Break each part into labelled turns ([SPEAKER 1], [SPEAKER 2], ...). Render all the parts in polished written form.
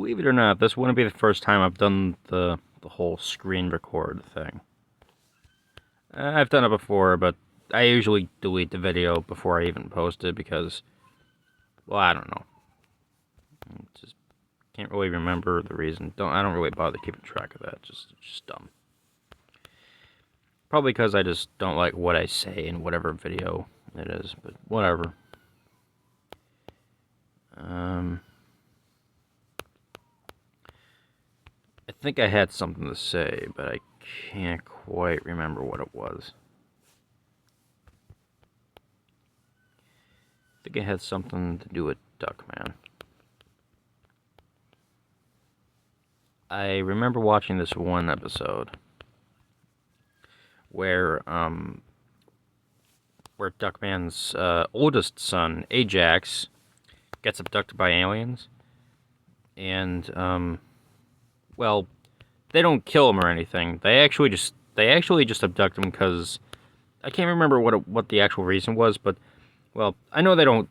[SPEAKER 1] Believe it or not, this wouldn't be the first time I've done the whole screen record thing. I've done it before, but I usually delete the video before I even post it because, well, I don't know. Just can't really remember the reason. I don't really bother keeping track of that. Just dumb. Probably because I just don't like what I say in whatever video it is, but whatever. I think I had something to say, but I can't quite remember what it was. I think it had something to do with Duckman. I remember watching this one episode where Duckman's oldest son, Ajax, gets abducted by aliens, and well, they don't kill him or anything. They actually just abduct him because I can't remember what the actual reason was, but well, I know they don't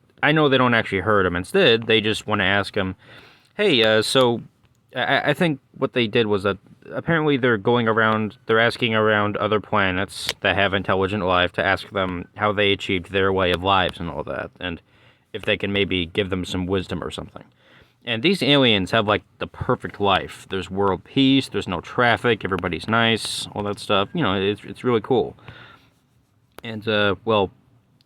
[SPEAKER 1] actually hurt him. Instead, they just want to ask him, "Hey, so I think what they did was that apparently they're asking around other planets that have intelligent life to ask them how they achieved their way of lives and all that, and if they can maybe give them some wisdom or something." And these aliens have, like, the perfect life. There's world peace, there's no traffic, everybody's nice, all that stuff. You know, it's really cool. And, well,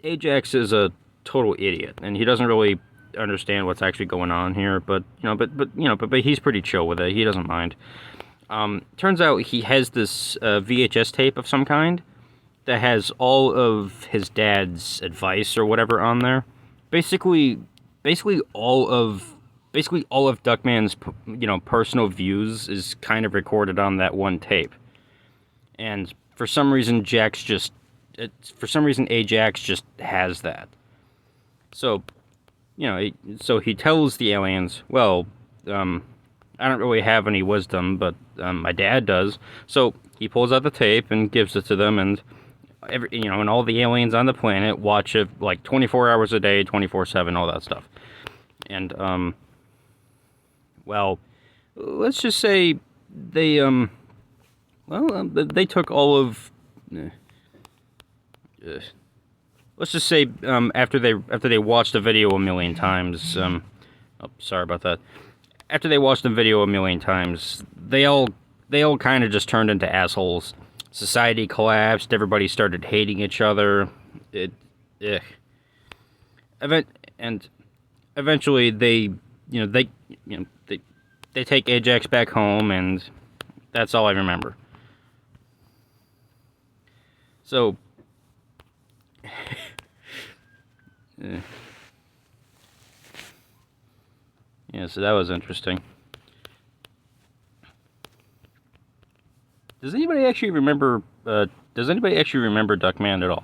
[SPEAKER 1] Ajax is a total idiot, and he doesn't really understand what's actually going on here, but he's pretty chill with it. He doesn't mind. Turns out he has this VHS tape of some kind that has all of his dad's advice or whatever on there. Basically all of Duckman's, personal views is kind of recorded on that one tape. And for some reason, Ajax just has that. So, so he tells the aliens, well, I don't really have any wisdom, but my dad does. So he pulls out the tape and gives it to them, and and all the aliens on the planet watch it like 24 hours a day, 24/7, all that stuff. And well, let's just say they they took all of. Let's just say after they watched the video a million times. Oh, sorry about that. After they watched the video a million times, they all kind of just turned into assholes. Society collapsed. Everybody started hating each other. And eventually they take Ajax back home, and that's all I remember. So, yeah, so that was interesting. Does anybody actually remember Duckman at all?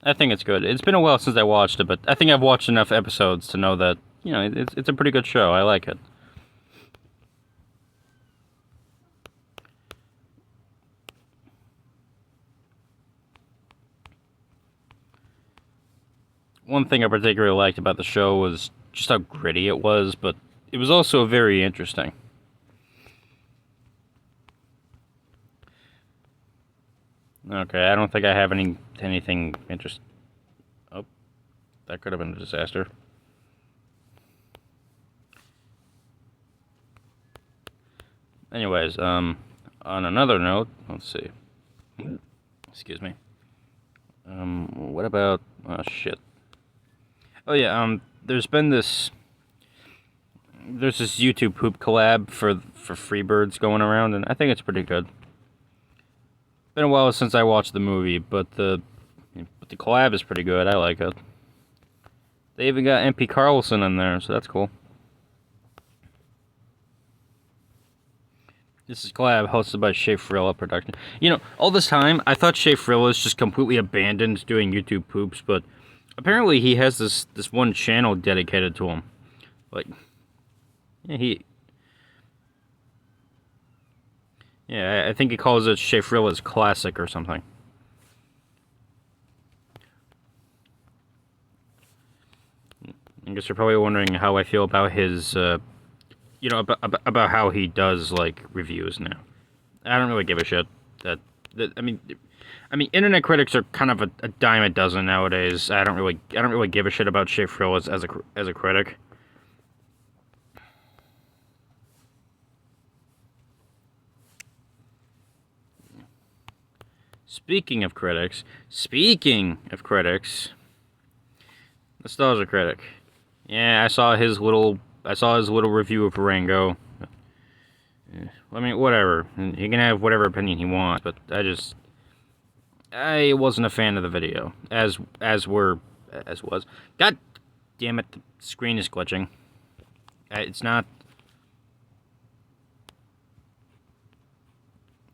[SPEAKER 1] I think it's good. It's been a while since I watched it, but I think I've watched enough episodes to know that, it's a pretty good show. I like it. One thing I particularly liked about the show was just how gritty it was, but it was also very interesting. Okay, I don't think I have anything interesting. Oh, that could have been a disaster. Anyways, on another note, let's see. Excuse me. What about... Oh, shit. Oh, yeah, there's this YouTube poop collab for Freebirds going around, and I think it's pretty good. Been a while since I watched the movie, but the collab is pretty good. I like it. They even got MP Carlson in there, so that's cool. This is collab hosted by Shea Frilla Production. All this time, I thought Shea Frilla's just completely abandoned doing YouTube poops, but apparently he has this one channel dedicated to him. Like, I think he calls it Shea Frilla's Classic or something. I guess you're probably wondering how I feel about his you know, about how he does like reviews now. I don't really give a shit. I mean, internet critics are kind of a dime a dozen nowadays. I don't really give a shit about shit Frill as a critic. Speaking of critics, Nostalgia Critic. Yeah, I saw his little review of Rango. I mean, whatever. He can have whatever opinion he wants, but I wasn't a fan of the video. As was. God damn it, the screen is glitching. It's not.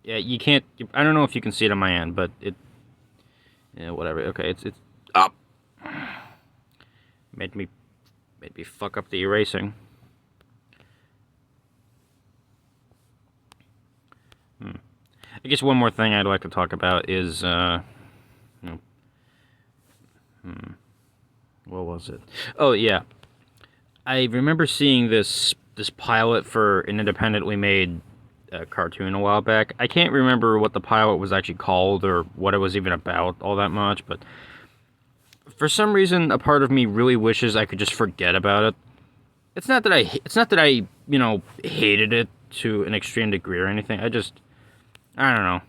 [SPEAKER 1] Yeah, you can't. I don't know if you can see it on my end, but it. Yeah, whatever. Okay, it's up. Made me fuck up the erasing. I guess one more thing I'd like to talk about is, what was it? Oh yeah, I remember seeing this pilot for an independently made cartoon a while back. I can't remember what the pilot was actually called or what it was even about all that much, but for some reason, a part of me really wishes I could just forget about it. It's not that I hated it to an extreme degree or anything. I don't know.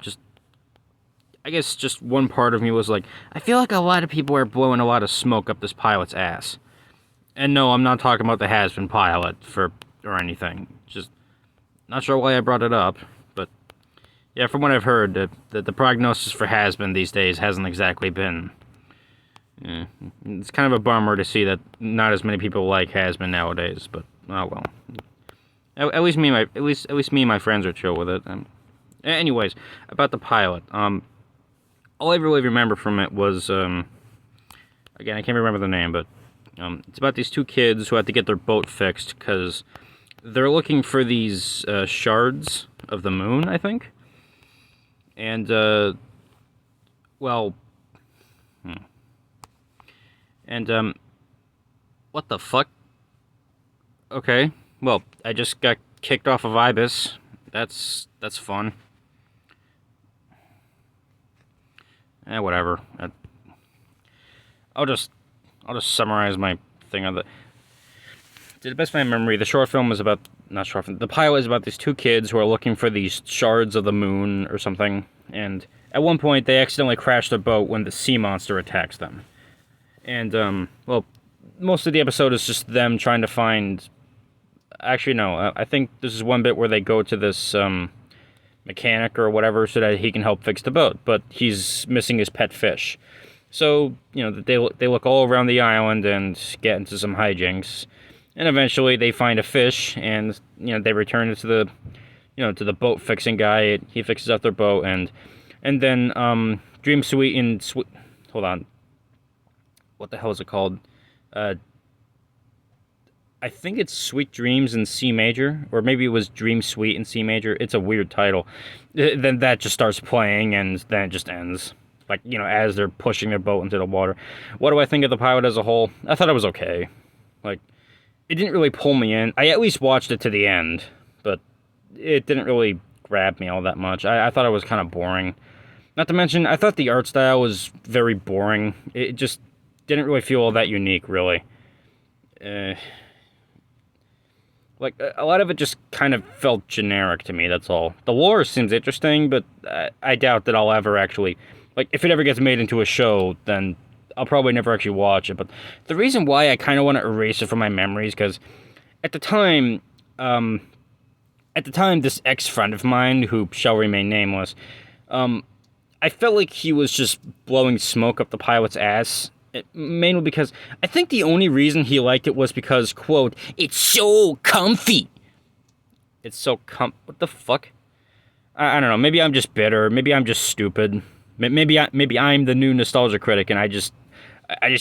[SPEAKER 1] I guess just one part of me was like, I feel like a lot of people are blowing a lot of smoke up this pilot's ass. And no, I'm not talking about the Has-Been pilot or anything. Just not sure why I brought it up, but yeah, from what I've heard, the prognosis for Has-Been these days hasn't exactly been. Yeah, it's kind of a bummer to see that not as many people like Has-Been nowadays, but oh well. At least me and my friends are chill with it. Anyways, about the pilot. All I really remember from it was again, I can't remember the name, but it's about these two kids who have to get their boat fixed because they're looking for these shards of the moon, I think. And And, what the fuck? Okay, well, I just got kicked off of Ibis. That's fun. Whatever. I'll just summarize my thing on the... To the best of my memory, the short film is about... Not short film. The pilot is about these two kids who are looking for these shards of the moon or something, and at one point they accidentally crash their boat when the sea monster attacks them. And, well, most of the episode is just them trying to find... Actually, no, I think this is one bit where they go to this, mechanic or whatever so that he can help fix the boat, but he's missing his pet fish. So, they look all around the island and get into some hijinks, and eventually they find a fish, and, they return it to the boat-fixing guy. He fixes up their boat, and then, Dream Sweet and... Hold on. What the hell is it called? I think it's Sweet Dreams in C major, or maybe it was Dream Sweet in C major. It's a weird title. Then that just starts playing, and then it just ends. Like, as they're pushing their boat into the water. What do I think of the pilot as a whole? I thought it was okay. Like, it didn't really pull me in. I at least watched it to the end, but it didn't really grab me all that much. I thought it was kind of boring. Not to mention, I thought the art style was very boring. It just didn't really feel all that unique, really. Like, a lot of it just kind of felt generic to me, that's all. The lore seems interesting, but I doubt that I'll ever actually... Like, if it ever gets made into a show, then I'll probably never actually watch it. But the reason why I kind of want to erase it from my memories, because at the time, this ex-friend of mine, who shall remain nameless, I felt like he was just blowing smoke up the pilot's ass. Mainly because I think the only reason he liked it was because, quote, it's so comfy. It's so what the fuck? I don't know. Maybe I'm just bitter. Maybe I'm just stupid. Maybe I'm the new nostalgia critic, and I just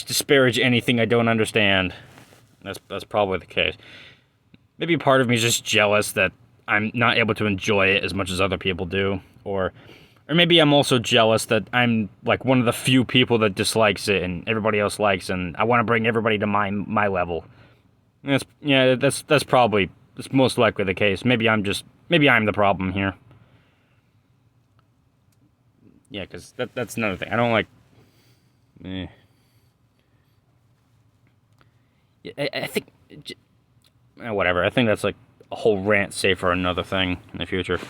[SPEAKER 1] disparage anything I don't understand. That's probably the case. Maybe part of me is just jealous that I'm not able to enjoy it as much as other people do, or maybe I'm also jealous that I'm, like, one of the few people that dislikes it and everybody else likes, and I want to bring everybody to my level. That's probably It's most likely the case. Maybe I'm the problem here. Yeah, because that's another thing. I don't like... I think... whatever. I think that's like a whole rant, say, for another thing in the future.